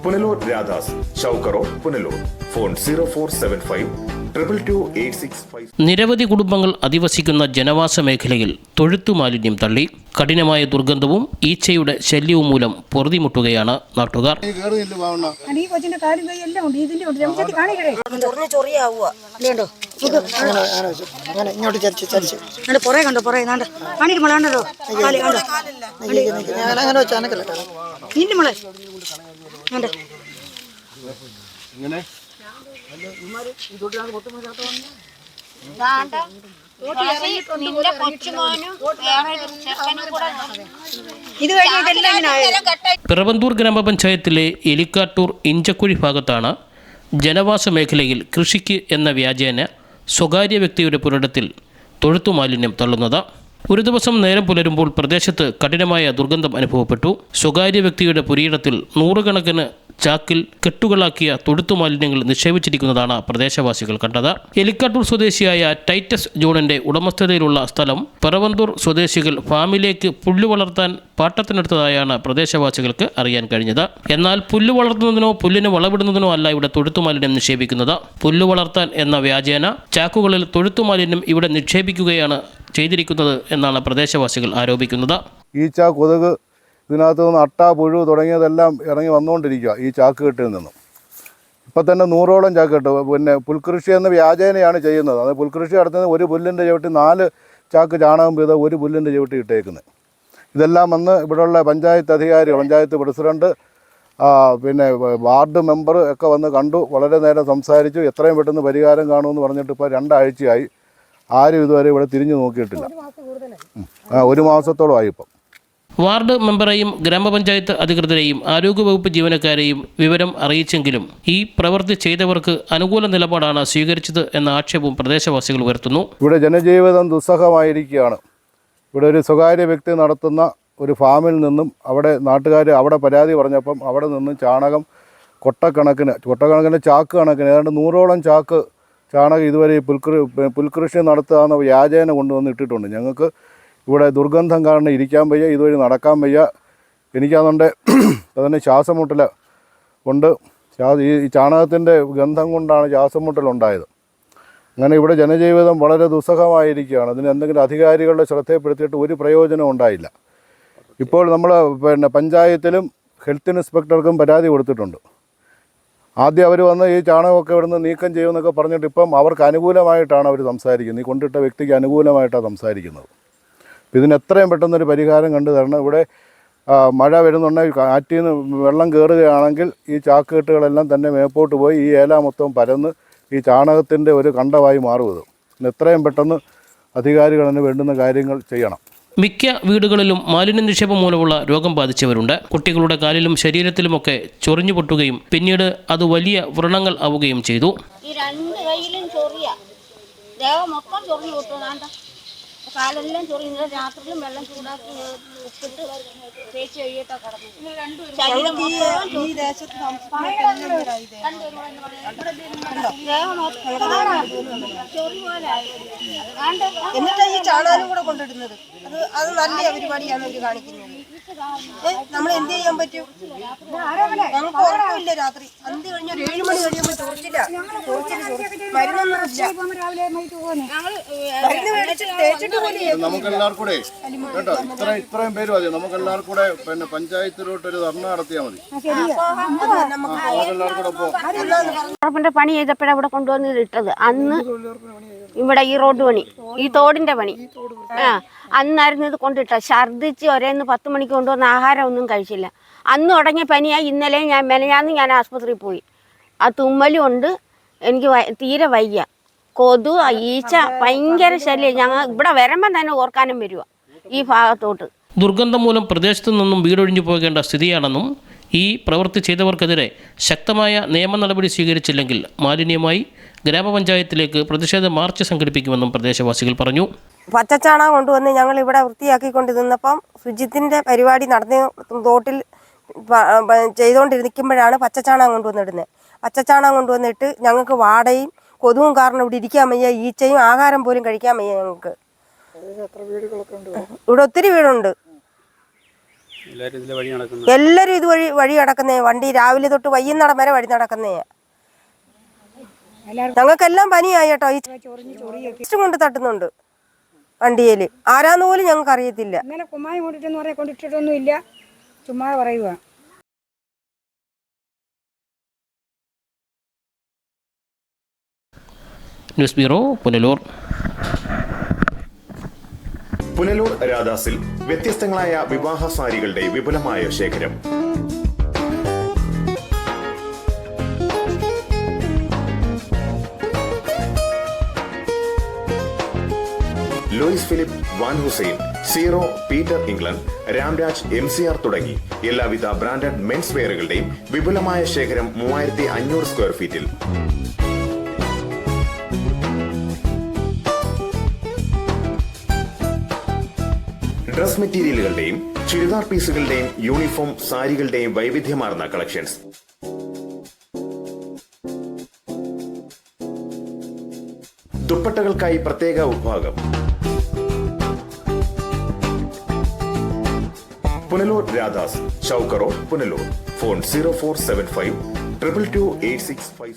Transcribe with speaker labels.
Speaker 1: Punalur Radhas, Chowk road, Punalur. Phone 0475222865.
Speaker 2: നിരവധി കുടുംബങ്ങൾ അധിവസിക്കുന്ന ജനവാസ മേഖലയിൽ തൊഴുത്തു മാലിന്യം തള്ളി. കഠിനമായ ദുർഗന്ധവും ഈച്ചയുടെ ശല്യവും മൂലം പൊറുതിമുട്ടുകയാണ് നാട്ടുകാർ. പിറവന്തൂർ ഗ്രാമപഞ്ചായത്തിലെ എലിക്കാട്ടൂർ ഇഞ്ചക്കുഴി ഭാഗത്താണ് ജനവാസ മേഖലയിൽ കൃഷിക്ക് എന്ന വ്യാജേന സ്വകാര്യ വ്യക്തിയുടെ പുരയിടത്തിൽ തൊഴുത്തു മാലിന്യം തള്ളുന്നത്. ഒരു ദിവസം നേരം പുലരുമ്പോൾ പ്രദേശത്ത് കഠിനമായ ദുർഗന്ധം അനുഭവപ്പെട്ടു. സ്വകാര്യ വ്യക്തിയുടെ പുരയിടത്തിൽ നൂറുകണക്കിന് ചാക്കിൽ കെട്ടുകളാക്കിയ തൊഴുത്തു മാലിന്യങ്ങൾ നിക്ഷേപിച്ചിരിക്കുന്നതാണ് പ്രദേശവാസികൾ കണ്ടത്. എലിക്കാട്ടൂർ സ്വദേശിയായ ടൈറ്റസ് ജോണിന്റെ ഉടമസ്ഥതയിലുള്ള സ്ഥലം പിറവന്തൂർ സ്വദേശികൾ ഫാമിലേക്ക് പുല്ല് വളർത്താൻ പാട്ടത്തിനെടുത്തതായാണ് പ്രദേശവാസികൾക്ക് അറിയാൻ കഴിഞ്ഞത്. എന്നാൽ പുല്ല് വളർത്തുന്നതിനോ പുല്ലിന് വളവിടുന്നതിനോ അല്ല ഇവിടെ തൊഴുത്തു മാലിന്യം നിക്ഷേപിക്കുന്നത്. പുല്ല് വളർത്താൻ എന്ന വ്യാജേന ചാക്കുകളിൽ തൊഴുത്തു മാലിന്യം ഇവിടെ നിക്ഷേപിക്കുകയാണ് ചെയ്തിരിക്കുന്നത് എന്നാണ് പ്രദേശവാസികൾ ആരോപിക്കുന്നത്.
Speaker 3: ഈച്ച, കൊതുക്, ഇതിനകത്ത് നിന്ന് അട്ട, പുഴു തുടങ്ങിയതെല്ലാം ഇറങ്ങി വന്നുകൊണ്ടിരിക്കുക ഈ ചാക്ക് കെട്ടിൽ നിന്നും. ഇപ്പം തന്നെ 100ഓളം ചാക്ക് കെട്ട്. പിന്നെ പുൽകൃഷി എന്ന വ്യാജേനയാണ് ചെയ്യുന്നത്. അത് പുൽകൃഷി നടത്തുന്നത് ഒരു പുല്ലിൻ്റെ ചവിട്ടി 4 ചാക്ക് ചാണകം വീതം ഒരു പുല്ലിൻ്റെ ചവിട്ടി ഇട്ടേക്കുന്നത്. ഇതെല്ലാം വന്ന് ഇവിടെയുള്ള പഞ്ചായത്ത് അധികാരി, പഞ്ചായത്ത് പ്രസിഡന്റ്, പിന്നെ വാർഡ് മെമ്പർ ഒക്കെ വന്ന് കണ്ടു. വളരെ നേരം സംസാരിച്ചു. എത്രയും പെട്ടെന്ന് പരിഹാരം കാണുമെന്ന് പറഞ്ഞിട്ട് ഇപ്പോൾ 2 ആഴ്ചയായി. ആരും ഇതുവരെ ഇവിടെ തിരിഞ്ഞു നോക്കിയിട്ടില്ല. 1 മാസത്തോളമായി ഇപ്പം.
Speaker 2: വാർഡ് മെമ്പറെയും ഗ്രാമപഞ്ചായത്ത് അധികൃതരെയും ആരോഗ്യവകുപ്പ് ജീവനക്കാരെയും വിവരം അറിയിച്ചെങ്കിലും ഈ പ്രവൃത്തി ചെയ്തവർക്ക് അനുകൂല നിലപാടാണ് സ്വീകരിച്ചത് എന്ന ആക്ഷേപവും പ്രദേശവാസികൾ ഉയർത്തുന്നു.
Speaker 3: ഇവിടെ ജനജീവിതം ദുസ്സഹമായിരിക്കുകയാണ്. ഇവിടെ ഒരു സ്വകാര്യ വ്യക്തി നടത്തുന്ന ഒരു ഫാമിൽ നിന്നും നാട്ടുകാർ അവിടെ പരാതി പറഞ്ഞപ്പം അവിടെ നിന്നും ചാണകം കൊട്ടക്കണക്കിന് ചാക്ക് കണക്കിന് ഏതാണ്ട് 100ഓളം ചാക്ക് ചാണകം ഇതുവരെ ഈ പുൽകൃഷി നടത്തുകയെന്ന വ്യാജേന കൊണ്ടുവന്ന് ഇട്ടിട്ടുണ്ട്. ഞങ്ങൾക്ക് ഇവിടെ ദുർഗന്ധം കാരണം ഇരിക്കാൻ വയ്യ, ഇതുവഴി നടക്കാൻ വയ്യ. എനിക്കതുകൊണ്ട് അതിന് ശ്വാസമുട്ടൽ കൊണ്ട് ഈ ചാണകത്തിൻ്റെ ഗന്ധം കൊണ്ടാണ് ശ്വാസമുട്ടലുണ്ടായത്. അങ്ങനെ ഇവിടെ ജനജീവിതം വളരെ ദുസ്സഹമായിരിക്കുകയാണ്. അതിന് എന്തെങ്കിലും അധികാരികളുടെ ശ്രദ്ധയിൽപ്പെടുത്തിയിട്ട് ഒരു പ്രയോജനം ഉണ്ടായില്ല. ഇപ്പോൾ നമ്മൾ പഞ്ചായത്തിലും ഹെൽത്ത് ഇൻസ്പെക്ടർക്കും പരാതി കൊടുത്തിട്ടുണ്ട്. ആദ്യം അവർ വന്ന് ഈ ചാണകമൊക്കെ ഇവിടുന്ന് നീക്കം ചെയ്യുമെന്നൊക്കെ പറഞ്ഞിട്ട് ഇപ്പം അവർക്ക് അനുകൂലമായിട്ടാണ് അവർ സംസാരിക്കുന്നത്. ഈ കൊണ്ടിട്ട വ്യക്തിക്ക് അനുകൂലമായിട്ടാണ് സംസാരിക്കുന്നത്. ഇതിന് എത്രയും പെട്ടെന്നൊരു പരിഹാരം കണ്ടു തരണം. ഇവിടെ മഴ വരുന്നുണ്ടെങ്കിൽ കാറ്റിൽ നിന്ന് വെള്ളം കയറുകയാണെങ്കിൽ ഈ ചാക്കുകെട്ടുകളെല്ലാം തന്നെ മേപ്പോട്ട് പോയി ഈ ഏല മൊത്തം പരന്ന് ഈ ചാണകത്തിൻ്റെ ഒരു കണ്ടമായി മാറുന്നത്. ഇതിന് എത്രയും പെട്ടെന്ന് അധികാരികളതിന് വേണ്ടുന്ന കാര്യങ്ങൾ ചെയ്യണം.
Speaker 2: മിക്ക വീടുകളിലും മാലിന്യ നിക്ഷേപം മൂലമുള്ള രോഗം ബാധിച്ചവരുണ്ട്. കുട്ടികളുടെ കാലിലും ശരീരത്തിലുമൊക്കെ ചൊറിഞ്ഞു പൊട്ടുകയും പിന്നീട് അത് വലിയ വ്രണങ്ങൾ ആവുകയും ചെയ്തു.
Speaker 4: ഈ 2 കൈയിലും ചൊറിയ, ദേഹം മൊത്തം ചൊറിഞ്ഞു പൊട്ടും. കാലെല്ലാം ചൊറിയുന്നത്. രാത്രിയിലും വെള്ളം ചൂടാക്കി ഉപ്പിട്ട് തേച്ച് കഴിയിട്ടാ കിടന്നു.
Speaker 5: എന്നിട്ട് ഈ ചാണകം കൂടെ കൊണ്ടിടുന്നത് അത് നല്ല പരിപാടിയാണ് ഇവര് കാണിക്കുന്നത്. നമ്മൾ എന്ത് ചെയ്യാൻ പറ്റും? ഞങ്ങൾക്ക് ഉറക്കമില്ല. രാത്രി സന്ധ്യ കഴിഞ്ഞ 7 മണി കഴിയുമ്പോൾ ചോദിച്ചില്ല.
Speaker 3: നമുക്കെല്ലാവർക്കും കൂടെ കേട്ടോ, ഇത്രയും പേര് മതി. നമുക്കെല്ലാവർക്കും കൂടെ പിന്നെ പഞ്ചായത്തിലോട്ട് ഒരു ധർണ നടത്തിയാൽ മതി.
Speaker 4: ഉറപ്പിന്റെ പണി ചെയ്തപ്പോഴാണ് ഇവിടെ കൊണ്ടുവന്ന് ഇട്ടത്. അന്ന് ഇവിടെ ഈ റോഡ് പണി, ഈ തോടിന്റെ പണി, അന്നായിരുന്നു ഇത് കൊണ്ടിട്ട. ഛർദ്ദിച്ച് ഒരേന്ന് 10 മണിക്ക് കൊണ്ടുവന്ന ആഹാരം ഒന്നും കഴിച്ചില്ല. അന്ന് തുടങ്ങിയ പനിയായി. ഇന്നലെ മെനഞ്ഞാന്ന് ഞാൻ ആസ്പത്രിയിൽ പോയി. ആ തുമ്മലും ഉണ്ട്. എനിക്ക് തീരെ വയ്യ. കൊതു, ഈച്ച ഭയങ്കര ശല്യം. ഞങ്ങൾ ഇവിടെ വരുമ്പം തന്നെ ഓർക്കാനും വരുക ഈ ഭാഗത്തോട്ട്.
Speaker 2: ദുർഗന്ധം മൂലം പ്രദേശത്തു നിന്നും വീടൊഴിഞ്ഞു പോകേണ്ട സ്ഥിതിയാണെന്നും ഈ പ്രവൃത്തി ചെയ്തവർക്കെതിരെ ശക്തമായ നിയമ നടപടി സ്വീകരിച്ചില്ലെങ്കിൽ മാലിന്യമായി ഗ്രാമപഞ്ചായത്തിലേക്ക് പ്രതിഷേധ മാർച്ച് സംഘടിപ്പിക്കുമെന്നും പ്രദേശവാസികൾ പറഞ്ഞു.
Speaker 5: പച്ചച്ചാണകം കൊണ്ടുവന്ന് ഞങ്ങൾ ഇവിടെ വൃത്തിയാക്കിക്കൊണ്ട് നിന്നപ്പം ശുചിത്തിൻ്റെ പരിപാടി നടന്ന് തോട്ടിൽ ചെയ്തുകൊണ്ടിരിക്കുമ്പോഴാണ് പച്ചച്ചാണകം കൊണ്ടുവന്നിടുന്നത്. പച്ചച്ചാണകം കൊണ്ടുവന്നിട്ട് ഞങ്ങൾക്ക് വാടയും കൊതുവും കാരണം ഇവിടെ ഇരിക്കാൻ വയ്യ. ഈച്ചയും ആഹാരം പോലും കഴിക്കാൻ വയ്യ. ഞങ്ങൾക്ക് ഇവിടെ ഒത്തിരി വീടുണ്ട്. എല്ലാരും വഴി നടക്കുന്നേ. വണ്ടി രാവിലെ തൊട്ട് വൈകുന്നേരം വരെ വഴി നടക്കുന്നേ. ഞങ്ങൾക്കെല്ലാം പനിയായി കേട്ടോ. ഈ ഇഷ്ടം കൊണ്ട് തട്ടുന്നുണ്ട് വണ്ടിയിൽ. ആരാന്ന് പോലും ഞങ്ങൾക്ക് അറിയത്തില്ല.
Speaker 6: ഇങ്ങനെ കുമ്മായി കൊണ്ടിട്ടെന്ന് പറയാൻ കൊണ്ടിട്ടൊന്നും ഇല്ല, ചുമ്മാ പറയുക.
Speaker 2: News bureau, Punalur.
Speaker 1: പുനലൂർ രാധാസിൽ വ്യത്യസ്തങ്ങളായ വിവാഹ സാരികളുടെ വിപുലമായ ശേഖരം. Louis Philippe, Van Heusen, Zero, Peter England, Ramraj, MCR തുടങ്ങി എല്ലാവിധ ബ്രാൻഡഡ് മെൻസ് വെയറുകളുടെയും വിപുലമായ ശേഖരം 3500 സ്ക്വയർ ഫീറ്റിൽ. ഡ്രസ് മെറ്റീരിയലുകളുടെയും ചുരിദാർ പീസുകളുടെയും യൂണിഫോം സാരികളുടെയും വൈവിധ്യമാർന്ന കളക്ഷൻസ്. ദുപ്പട്ടകൾക്കായി പ്രത്യേക വിഭാഗം. പുനലൂർ രാധാസ്, ചൗക്ക് റോഡ്, പുനലൂർ. ഫോൺ 0475 222 865.